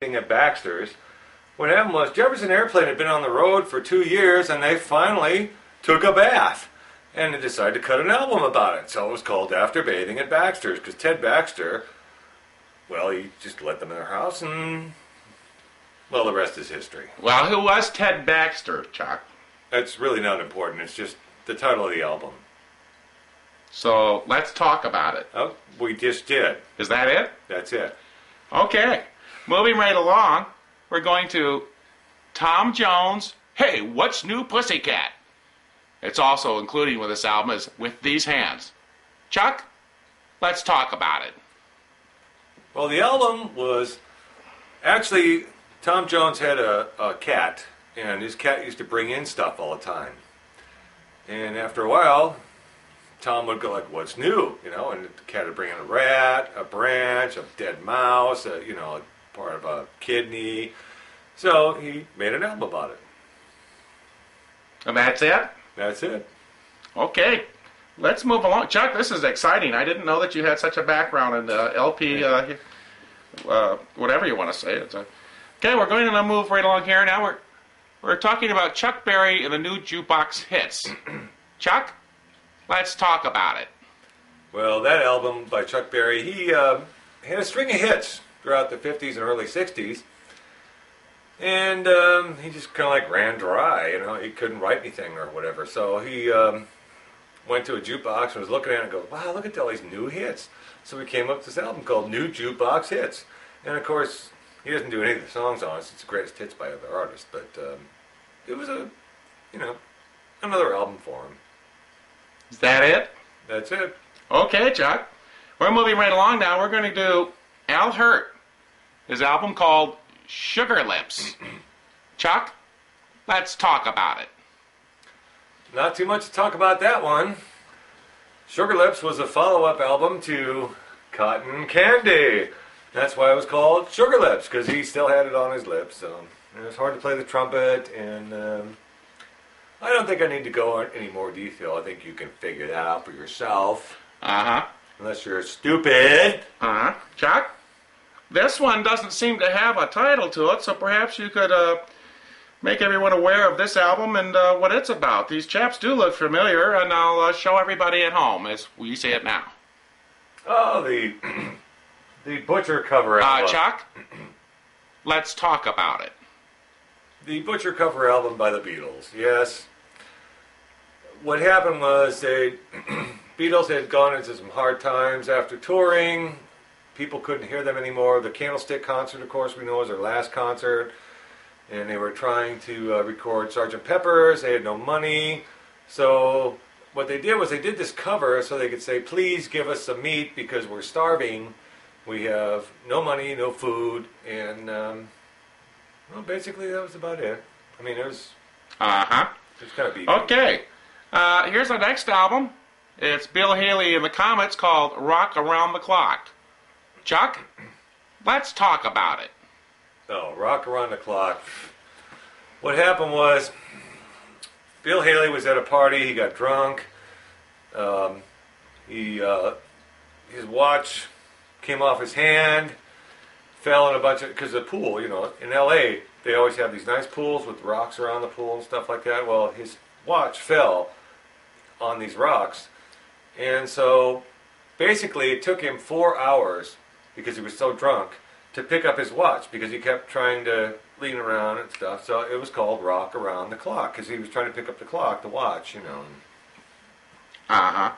at Baxter's. What happened was Jefferson Airplane had been on the road for 2 years, and they finally took a bath. And they decided to cut an album about it. So it was called After Bathing at Baxter's, because Ted Baxter, well, he just let them in their house, and, well, the rest is history. Well, who was Ted Baxter, Chuck? That's really not important. It's just the title of the album. So let's talk about it. Oh, we just did. Is that it? That's it. Okay. Moving right along, we're going to Tom Jones, Hey, What's New Pussycat? It's also including with this album is With These Hands. Chuck, let's talk about it. Well, the album was actually, Tom Jones had a cat, and his cat used to bring in stuff all the time. And after a while, Tom would go like, "What's new?" You know, and the cat would bring in a rat, a branch, a dead mouse, part of a kidney. So he made an album about it. And that's it? That's it. Okay. Let's move along. Chuck, this is exciting. I didn't know that you had such a background in LP, whatever you want to say. Okay, we're going to move right along here. Now we're talking about Chuck Berry and the new Jukebox Hits. Chuck, let's talk about it. Well, that album by Chuck Berry, he had a string of hits throughout the 50s and early 60s. And he just kind of like ran dry, he couldn't write anything or whatever. So he went to a jukebox and was looking at it and goes, "Wow, look at all these new hits." So we came up with this album called New Jukebox Hits. And of course, he doesn't do any of the songs on it. It's the greatest hits by other artists. But it was another album for him. Is that it? That's it. Okay, Chuck. We're moving right along now. We're going to do Al Hirt, his album called Sugar Lips. Chuck, let's talk about it. Not too much to talk about that one. Sugar Lips was a follow-up album to Cotton Candy. That's why it was called Sugar Lips, because he still had it on his lips. So it was hard to play the trumpet, and I don't think I need to go into any more detail. I think you can figure that out for yourself. Uh-huh. Unless you're stupid. Uh-huh. Chuck, this one doesn't seem to have a title to it, so perhaps you could make everyone aware of this album and what it's about. These chaps do look familiar, and I'll show everybody at home as we see it now. Oh, the Butcher cover album. Chuck, let's talk about it. The Butcher cover album by the Beatles, yes. What happened was the Beatles had gone into some hard times after touring. People couldn't hear them anymore. The Candlestick concert, of course, we know was their last concert. And they were trying to record Sgt. Pepper's. They had no money. So what they did was they did this cover so they could say, "Please give us some meat because we're starving. We have no money, no food." And, well, basically that was about it. I mean, it was kind of beefy. Okay. Here's the next album. It's Bill Haley and the Comets called Rock Around the Clock. Chuck, let's talk about it. Oh, Rock Around the Clock. What happened was Bill Haley was at a party. He got drunk. His watch came off his hand, fell in a bunch of, because the pool, in L.A., they always have these nice pools with rocks around the pool and stuff like that. Well, his watch fell on these rocks. And so basically it took him 4 hours, because he was so drunk, to pick up his watch, because he kept trying to lean around and stuff. So it was called Rock Around the Clock, because he was trying to pick up the clock, the watch, Uh-huh.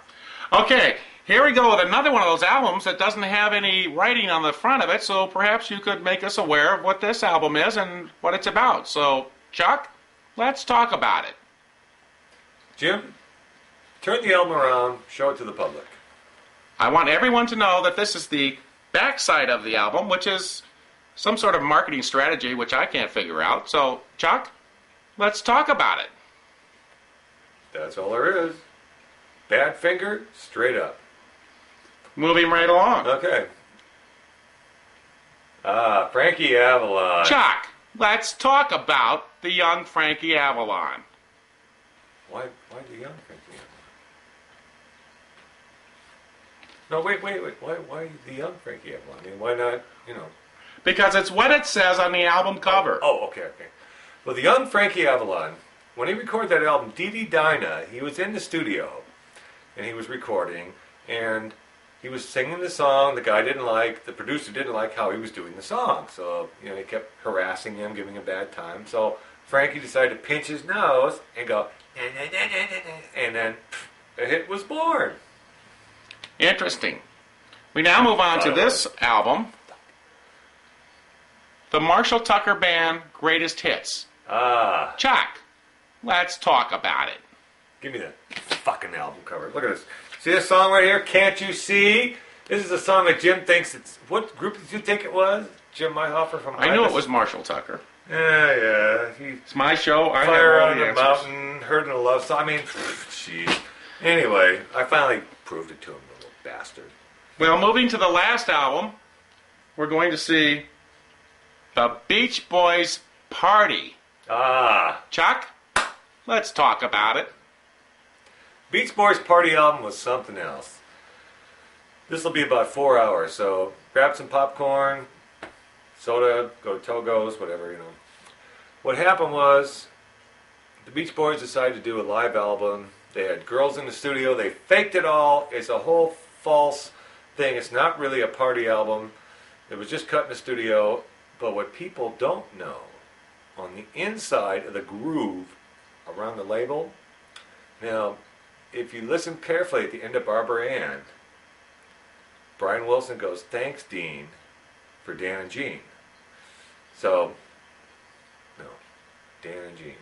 Okay, here we go with another one of those albums that doesn't have any writing on the front of it, so perhaps you could make us aware of what this album is and what it's about. So, Chuck, let's talk about it. Jim, turn the album around, show it to the public. I want everyone to know that this is the backside of the album, which is some sort of marketing strategy, which I can't figure out. So, Chuck, let's talk about it. That's all there is. Badfinger, straight up. Moving right along. Okay. Frankie Avalon. Chuck, let's talk about the young Frankie Avalon. Why the young Frankie Avalon? No, wait. Why the young Frankie Avalon? I mean, why not, Because it's what it says on the album cover. Oh, okay. Well, the young Frankie Avalon, when he recorded that album, Dee Dee Dinah, he was in the studio, and he was recording, and he was singing the song. The producer didn't like how he was doing the song, so he kept harassing him, giving him a bad time. So Frankie decided to pinch his nose and go, and then a hit was born. Interesting. We now move on to this album, the Marshall Tucker Band Greatest Hits. Chuck, let's talk about it. Give me that fucking album cover. Look at this. See this song right here? Can't You See? This is a song that Jim thinks it's... What group did you think it was? Jim Meyhofer from... I knew it was Marshall Tucker. Yeah. It's my show. I Fire have all on the the answers. Mountain, Heard in a Love Song. I mean, jeez. Anyway, I finally proved it to him, the little bastard. Well, moving to the last album, we're going to see the Beach Boys Party. Chuck, let's talk about it. Beach Boys Party album was something else. This will be about 4 hours, so grab some popcorn, soda, go to Togo's, whatever. What happened was the Beach Boys decided to do a live album. They had girls in the studio. They faked it all. It's a whole false thing. It's not really a party album. It was just cut in the studio. But what people don't know, on the inside of the groove around the label, now, if you listen carefully at the end of Barbara Ann, Brian Wilson goes, "Thanks, Dean, for Dan and Jean." So, no, Dan and Jean.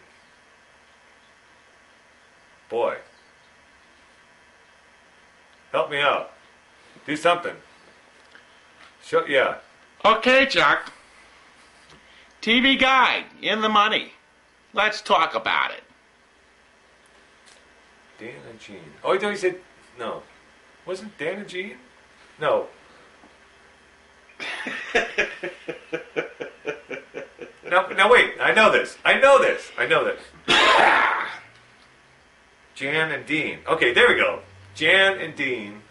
Boy, help me out. Do something. Yeah. Okay, Chuck. TV Guide, in the money. Let's talk about it. Dan and Jean. Oh, I thought you said, no. Wasn't Dan and Jean? No. Now wait, I know this. Jan and Dean. Okay, there we go. Jan and Dean,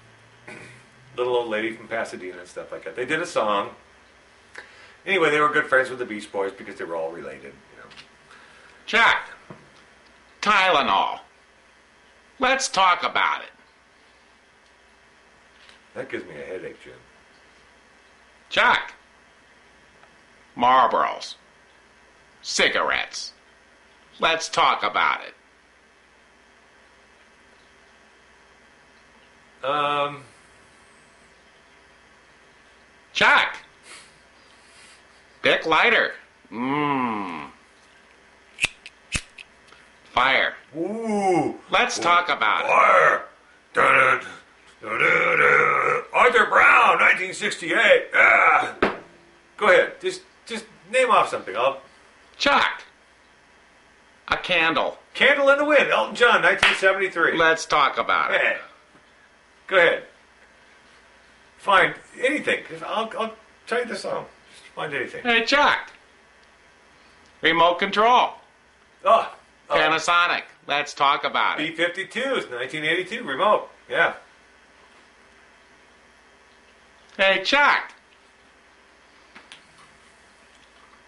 little old lady from Pasadena and stuff like that. They did a song. Anyway, they were good friends with the Beach Boys because they were all related. Chuck, Tylenol. Let's talk about it. That gives me a headache, Jim. Chuck, Marlboros. Cigarettes. Let's talk about it. Chuck, Bic lighter. Fire. Ooh. Let's talk about it. Fire. Dun, dun, dun, dun. Arthur Brown, 1968. Go ahead. Just name off something. Chuck, a candle. Candle in the Wind, Elton John, 1973. Let's talk about it. Hey. Go ahead. Find anything. I'll tell you the song. Just find anything. Hey, Chuck, remote control. Oh. Panasonic. Let's talk about it. B-52s, 1982, remote. Yeah. Hey, Chuck,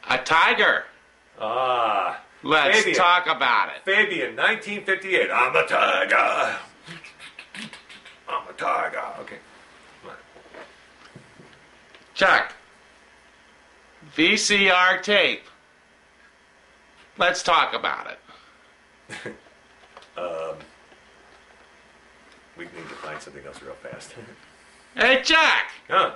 a tiger. Let's Fabian. talk about it. Fabian, 1958. I'm a tiger. Okay. Come on. Chuck, VCR tape. Let's talk about it. We need to find something else real fast. Hey, Chuck, Huh?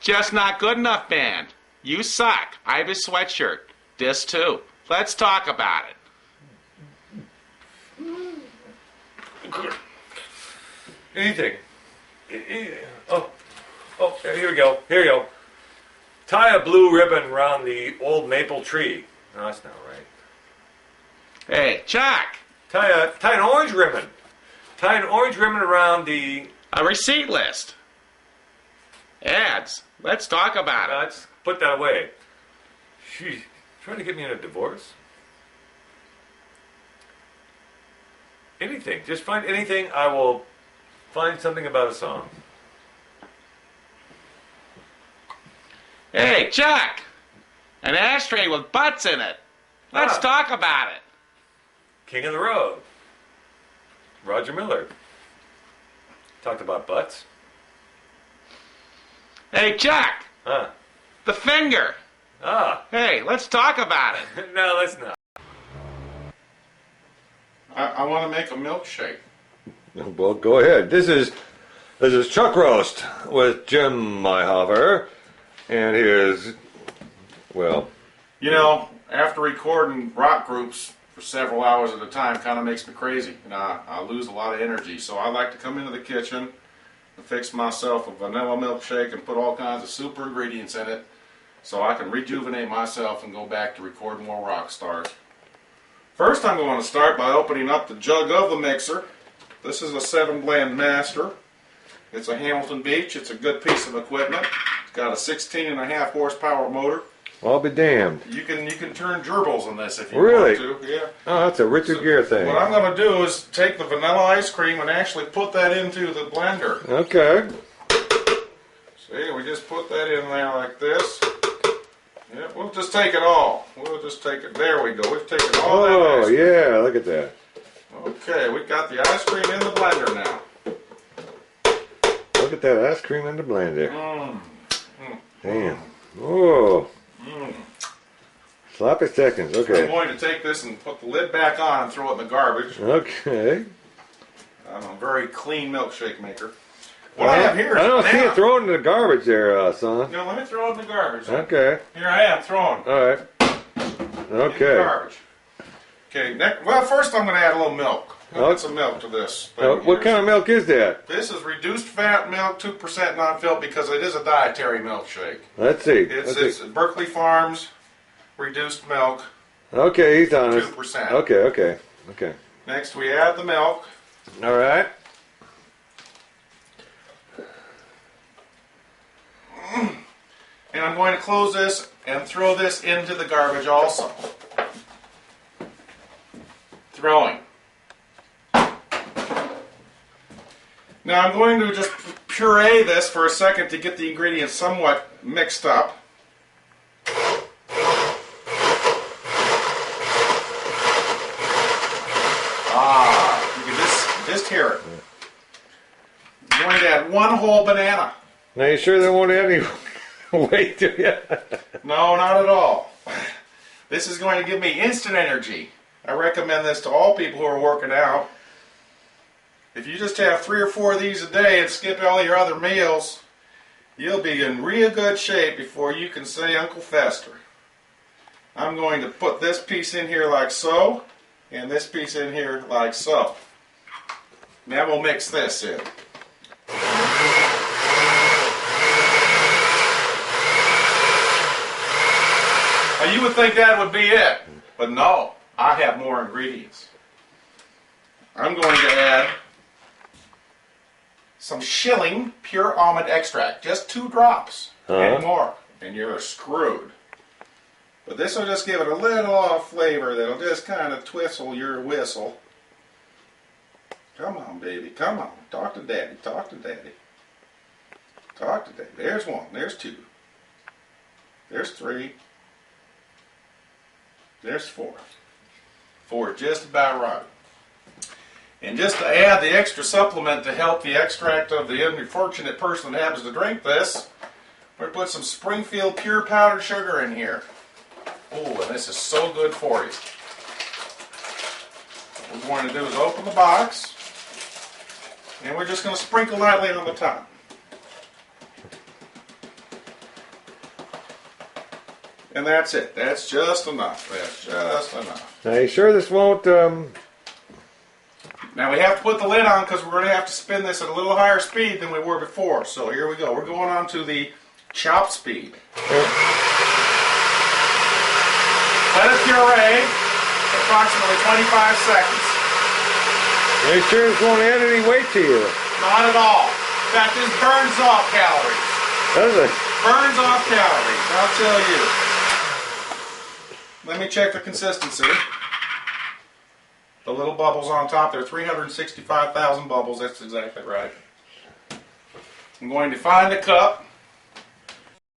just not good enough band. You suck. Ibis sweatshirt. Disc 2. Let's talk about it. Anything. Oh, here we go. Tie a blue ribbon around the old maple tree. No, that's not right. Hey, Chuck, Tie an orange ribbon. Tie an orange ribbon around the... a receipt list. Ads. Let's talk about it. Let's put that away. Sheesh. Trying to get me in a divorce? Anything. Just find anything. I will find something about a song. Hey, Chuck! An ashtray with butts in it. Let's Ah. talk about it. King of the road. Roger Miller. Talked about butts. Hey, Chuck! Huh. The finger. Ah. Hey, let's talk about it. No, let's not. I want to make a milkshake. Well, go ahead. This is Chuck Roast with Jim Myhofer, and here's, well, You know, after recording rock groups for several hours at a time kind of makes me crazy, and I lose a lot of energy. So I like to come into the kitchen and fix myself a vanilla milkshake and put all kinds of super ingredients in it so I can rejuvenate myself and go back to record more rock stars. First, I'm going to start by opening up the jug of the mixer. This is a 7-blend master. It's a Hamilton Beach. It's a good piece of equipment. It's got a 16.5 horsepower motor. I'll be damned. You can turn gerbils in this if you Really? want to. Yeah. Oh, that's a Richard Gere thing. What I'm going to do is take the vanilla ice cream and actually put that into the blender. Okay. See, we just put that in there like this. Yeah, we'll just take it all. We'll just take it. There we go. We've taken all that Oh, ice cream. yeah, look at that. Okay, we got the ice cream in the blender now. Look at that ice cream in the blender. Mmm. Damn. Oh. Mmm. Sloppy seconds, I'm okay. going to take this and put the lid back on and throw it in the garbage. Okay. I'm a very clean milkshake maker. What I have here is I don't see banana. it thrown in the garbage there, son. No, let me throw it in the garbage. Okay. Here I am throwing it All right. in the Okay. garbage. Okay, well, first I'm going to add a little milk. I'll Oh. get some milk to this thing What here. kind of milk is that? This is reduced fat milk, 2% non-filled, because it is a dietary milkshake. Let's see. It's Let's see. Berkeley Farms reduced milk, Okay, he's honest. 2%. Okay. Next we add the milk. All right. And I'm going to close this and throw this into the garbage also. Throwing. Now I'm going to just puree this for a second to get the ingredients somewhat mixed up. You can just hear it. I'm going to add 1 whole banana. Now, you sure they won't add any weight to you? No, not at all. This is going to give me instant energy. I recommend this to all people who are working out. If you just have 3 or 4 of these a day and skip all your other meals, you'll be in real good shape before you can say Uncle Fester. I'm going to put this piece in here like so, and this piece in here like so. Now we'll mix this in. Now you would think that would be it, but no, I have more ingredients. I'm going to add some Schilling pure almond extract, just 2 drops, and more, and you're screwed. But this will just give it a little flavor that'll just kind of twistle your whistle. Come on, baby, come on. Talk to Daddy, talk to Daddy. Talk to Daddy. There's 1, there's 2, there's 3, there's 4. 4 just about right. And just to add the extra supplement to help the extract of the unfortunate person that happens to drink this, we're going to put some Springfield pure powdered sugar in here. Oh, and this is so good for you. What we're going to do is open the box, and we're just going to sprinkle lightly on the top. And that's it. That's just enough. That's just enough. Now, you sure this won't, Now we have to put the lid on because we're going to have to spin this at a little higher speed than we were before. So here we go. We're going on to the chop speed. Let it puree for approximately 25 seconds. Are you sure this won't add any weight to you? Not at all. In fact, this burns off calories. Does it? Burns off calories, I'll tell you. Let me check the consistency. The little bubbles on top, there are 365,000 bubbles, that's exactly right. I'm going to find the cup.